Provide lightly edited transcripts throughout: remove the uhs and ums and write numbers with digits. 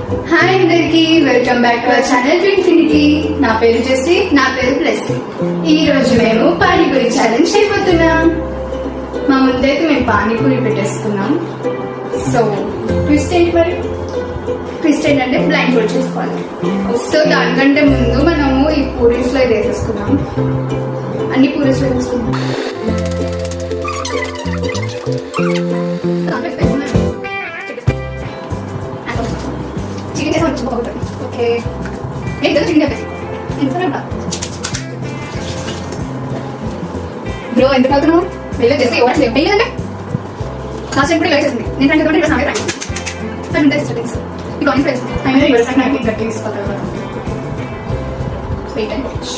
Hi అందరికి, welcome back to our channel infinity. నా పేరు జెస్సీ. నా పేరు ప్లస్. ఈ రోజు మేము పానీపూరి ఛాలెంజ్ చేయబోతున్నాం. మా ముందైతే మేము పానీపూరి పెట్టేసుకున్నాం. సో ట్విస్ట్ ఏంటి మరి? ట్విస్ట్ ఏంటంటే బ్లైండ్ ఫోల్డ్ చేసుకోవాలి. సో దానికంటే ముందు మనము ఈ పూరీస్ లో వేసేసుకున్నాం. అన్ని పూరీస్ లో వేసుకున్నాం. ఓకే, బ్రో ఎందుకు అవుతున్నావు? వెళ్ళి చేసి ఎవరు వెళ్ళంటే లాస్ట్ టైం కూడా వేసేసింది. నేను ట్రైన్ ఇక్కడ నాకే ట్రైన్ ఉంటాయి స్టడీస్ మీకు ఆన్ ఫ్రెండ్స్ అయినా రివర్స్ నాకు ఇంకా తీసుకోవాలి కదా. Wait and watch.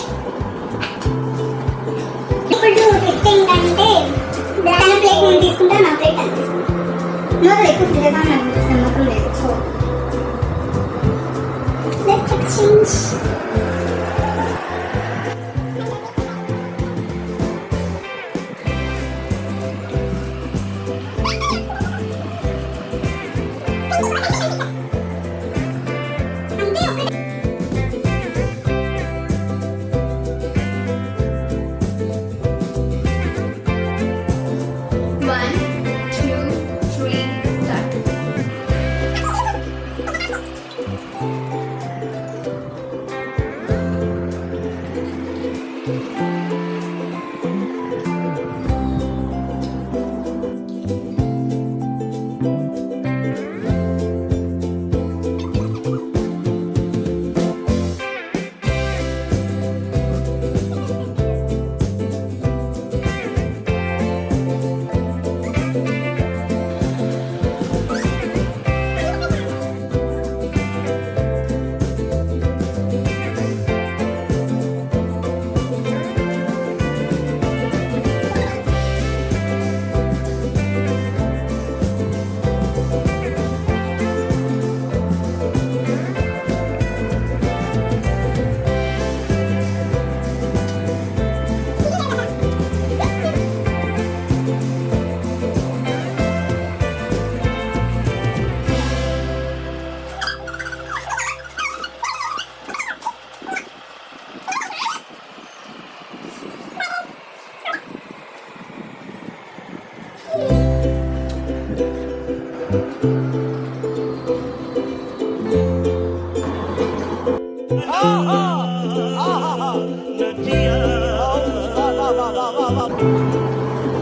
ఇప్పుడు టెస్ట్ ఏంటంటే తన ప్లేట్ నేను తీసుకుంటా, నా ప్లేట్ అని తీసుకుంటా. నోరు ఎక్కువ తిరగా నమ్మకం లేదు. So let's exchange.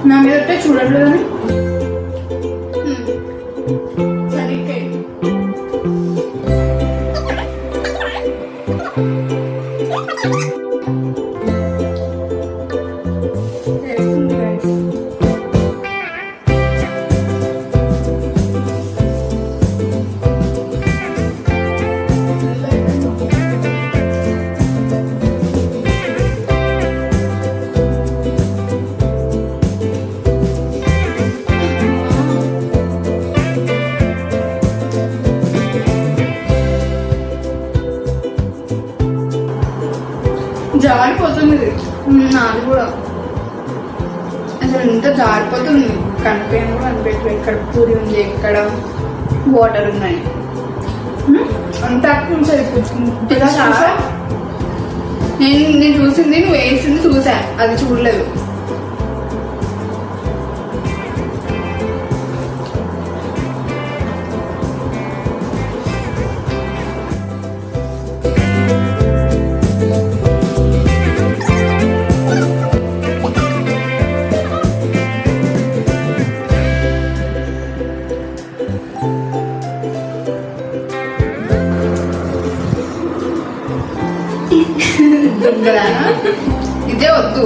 నా మీద చూడలేదు అని సరిగ్గా జారిపోతుంది. నాది కూడా అసలు ఎంత జారిపోతుంది. కనిపించను కూడా అనిపించలేదు ఎక్కడ పూరి ఉంది, ఎక్కడ వాటర్ ఉన్నాయి. అంత నేను చూసింది, నువ్వు వేసింది చూసా, అది చూడలేదు. ఇదే వద్దు.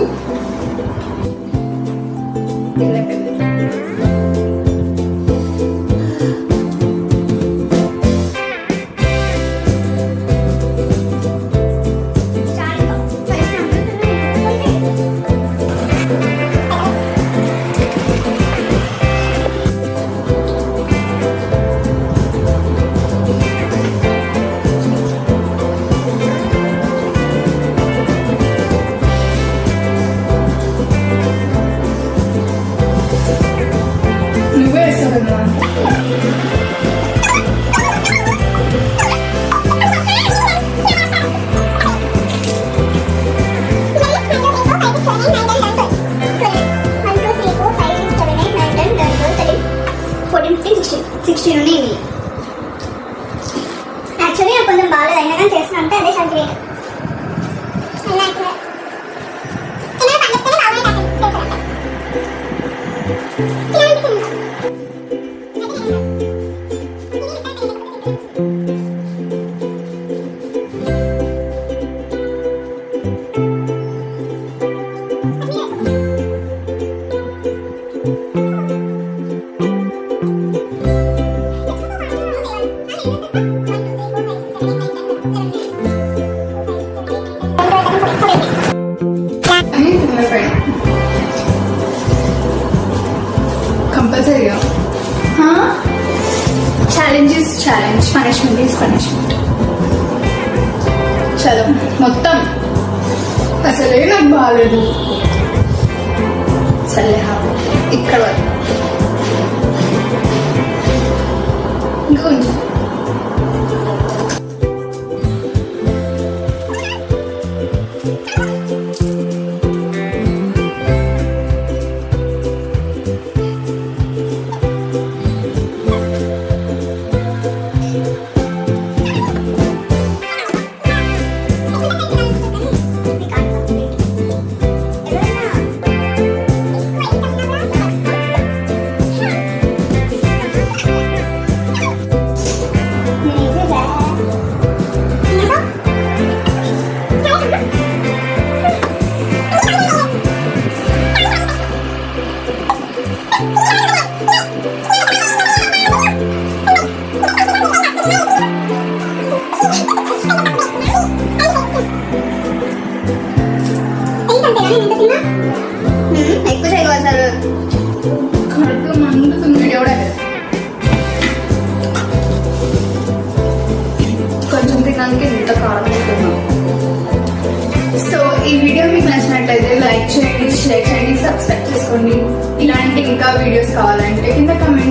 16 ఉన్నాయి ఇవి. యాక్చువల్లీ నాకు కొంచెం బాగాలేదు అయినా కానీ చేస్తున్నా అంటే అదే సర్టిఫికేట్. కంపల్సరీగా challenge is challenge, punishment is punishment. చదువు మొత్తం అసలే నాకు బాగాలేదు. సరే ఇక్కడ వరకు ఇంకా కొంచెం ఎక్కువ చేయగలరు అసలు కడుపు మండుతుంది. వీడియో కూడా కొంచెం తినడానికి ఇంత కారం అవుతున్నాం. సో ఈ వీడియో మీకు నచ్చినట్లయితే లైక్ చేయండి, షేర్ చేయండి, సబ్స్క్రైబ్ చేసుకోండి. ఇలాంటి ఇంకా వీడియోస్ కావాలంటే కింద కమెంట్